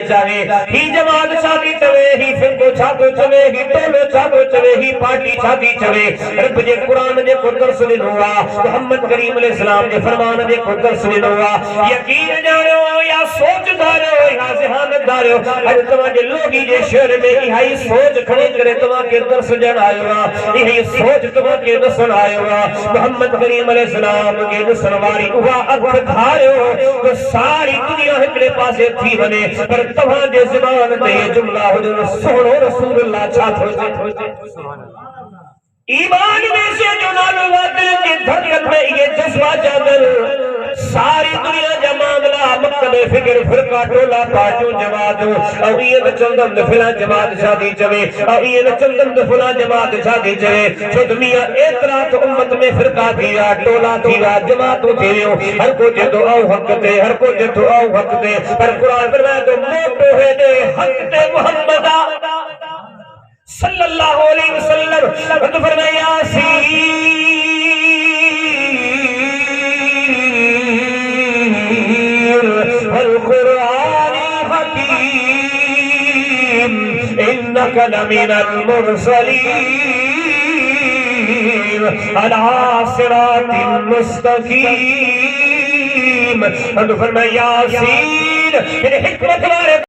چاہے ہی جماعت شادی چوے ہی فرقو چھاتو چوے ہی ٹولو چھاتو چوے ہی پارٹی شادی چوے رب جے قرآن جے کو درس ڈنوا محمد کریم علیہ السلام جے فرمان جے کو درس ڈنوا یقین جانو یا سوچ دارو یا ذہانت دارو اج تمہاں جے لوگی جے شہر میں یہی سوچ کھڑے کرے تمہاں کے درس ڈن آئے گا یہی سوچ تمہاں کے دسن آئے گا محمد کریم علیہ السلام کے دسن واری ہوا اکھ دھارو تو ساری دنیا ہکڑے پاسے تھی بنے پر تمہاں جے زبان تے یہ جملہ ہو جو سونو رسول اللہ چھات ہو جائے ایمان میں سے جو نالو وادل کی دھرکت میں یہ جذبہ جادل ساری دنیا جا معاملہ مکتب فکر فرقہ ٹولا پاٹوں جماعتوں اوہیے چندم دفلا جماعت شادی چوے اوہیے چندم دفلا جماعت شادی چوے چھو دنیا اعتراض امت میں فرقہ دیا ٹولا دیا جماعتوں دیو ہر کو جے دعا حق دے ہر کو جے دعا حق دے پر قرآن فرمائے تو موٹو ہے دے حق دے محمدہ صلی اللہ علیہ وسلم تو فرمائے یاسین والقرآن حکیم انک لمن المرسلین علی صراط مستقیم تو فرمائے یاسین حکمت والے